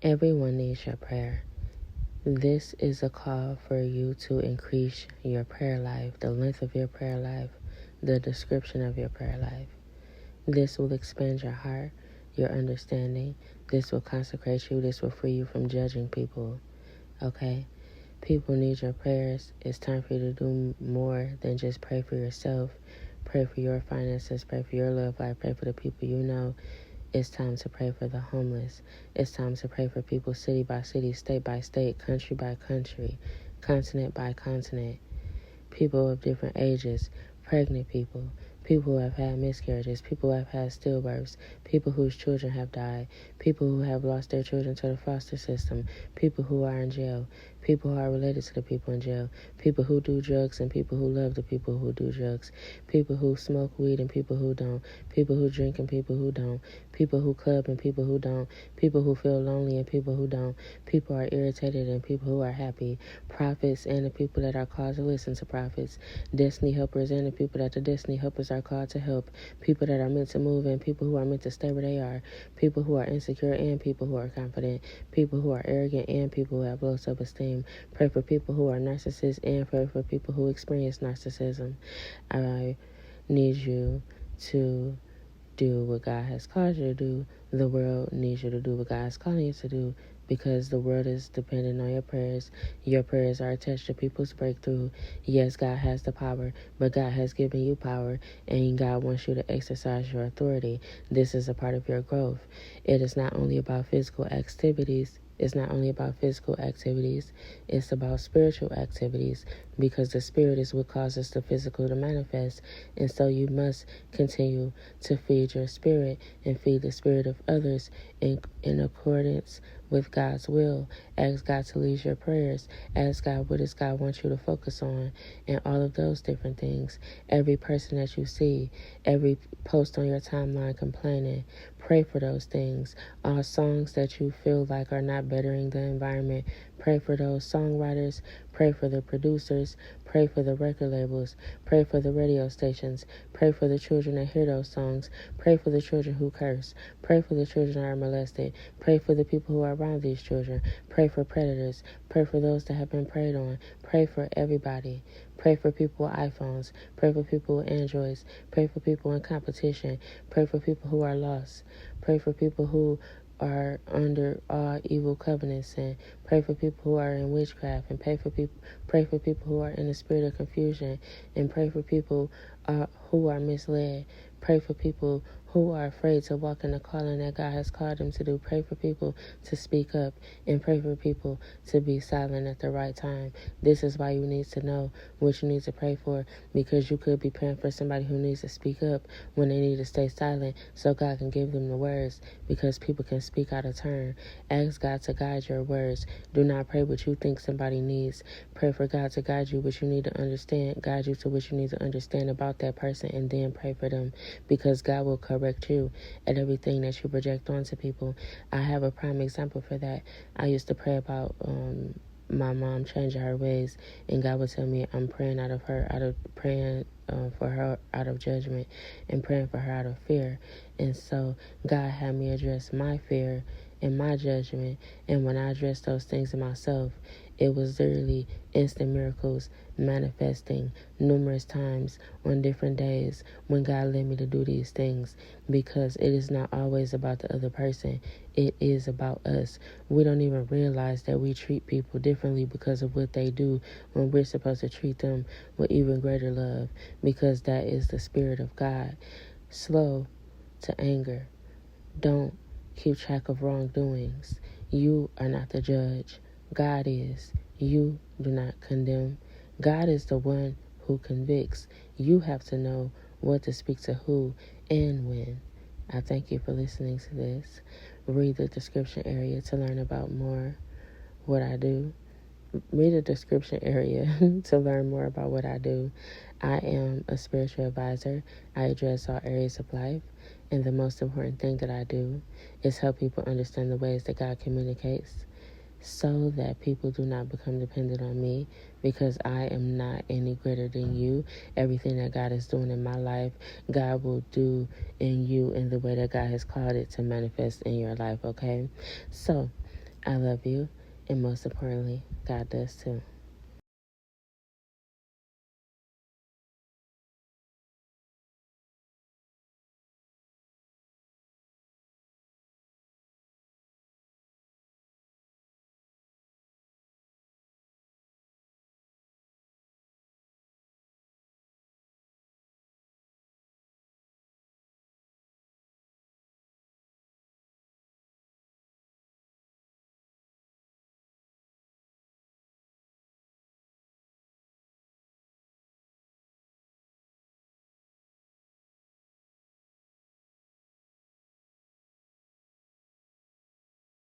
Everyone needs your prayer. This is a call for you to increase your prayer life, the length of your prayer life, the description of your prayer life. This will expand your heart, your understanding. This will consecrate you. This will free you from judging people. Okay? People need your prayers. It's time for you to do more than just pray for yourself. Pray for your finances. Pray for your love life. Pray for the people you know. It's time to pray for the homeless. It's time to pray for people city by city, state by state, country by country, continent by continent. People of different ages, pregnant people, people who have had miscarriages, people who have had stillbirths, people whose children have died, people who have lost their children to the foster system, people who are in jail, people who are related to the people in jail, people who do drugs and people who love the people who do drugs, people who smoke weed and people who don't, people who drink and people who don't, people who club and people who don't, people who feel lonely and people who don't, people are irritated and people who are happy, prophets and the people that are called to listen to prophets, destiny helpers and the people that the destiny helpers are called to help, people that are meant to move and people who are meant to stay where they are, people who are insecure and people who are confident, people who are arrogant and people who have low self-esteem. Pray for people who are narcissists and pray for people who experience narcissism. I need you to do what God has called you to do. The world needs you to do what God is calling you to do, because the world is dependent on your prayers. Your prayers are attached to people's breakthrough. Yes, God has the power, but God has given you power, and God wants you to exercise your authority. This is a part of your growth. It is not only about physical activities. It's not only about physical activities. It's about spiritual activities, because the spirit is what causes the physical to manifest. And so you must continue to feed your spirit and feed the spirit of others in accordance with God's will. Ask God to lead your prayers. Ask God, what does God want you to focus on? And all of those different things. Every person that you see, every post on your timeline complaining, pray for those things. All songs that you feel like are not bettering the environment, pray for those songwriters. Pray for the producers. Pray for the record labels. Pray for the radio stations. Pray for the children that hear those songs. Pray for the children who curse. Pray for the children that are molested. Pray for the people who are around these children. Pray for predators. Pray for those that have been preyed on. Pray for everybody. Pray for people with iPhones. Pray for people with Androids. Pray for people in competition. Pray for people who are lost. Pray for people who are under all evil covenants, and pray for people who are in witchcraft, and pray for people who are in the spirit of confusion, and pray for people who are misled. Pray for people who are afraid to walk in the calling that God has called them to do. Pray for people to speak up, and pray for people to be silent at the right time. This is why you need to know what you need to pray for, because you could be praying for somebody who needs to speak up when they need to stay silent, so God can give them the words, because people can speak out of turn. Ask God to guide your words. Do not pray what you think somebody needs. Pray for God to guide you what you need to understand, guide you to what you need to understand about that person, and then pray for them, because God will correct you at everything that you project onto people. I have a prime example for that. I used to pray about my mom changing her ways, and God would tell me I'm praying for her out of judgment, and praying for her out of fear. And so God had me address my fear and my judgment, and when I addressed those things in myself, it was literally instant miracles manifesting numerous times on different days when God led me to do these things, because it is not always about the other person. It is about us. We don't even realize that we treat people differently because of what they do, when we're supposed to treat them with even greater love, because that is the Spirit of God. Slow to anger. Don't keep track of wrongdoings. You are not the judge. God is. You do not condemn. God is the one who convicts. You have to know what to speak to who and when. I thank you for listening to this. Read the description area to learn about more what I do. Read the description area to learn more about what I do. I am a spiritual advisor. I address all areas of life. And the most important thing that I do is help people understand the ways that God communicates, so that people do not become dependent on me, because I am not any greater than you. Everything that God is doing in my life, God will do in you in the way that God has called it to manifest in your life, okay? So, I love you, and most importantly, God does too.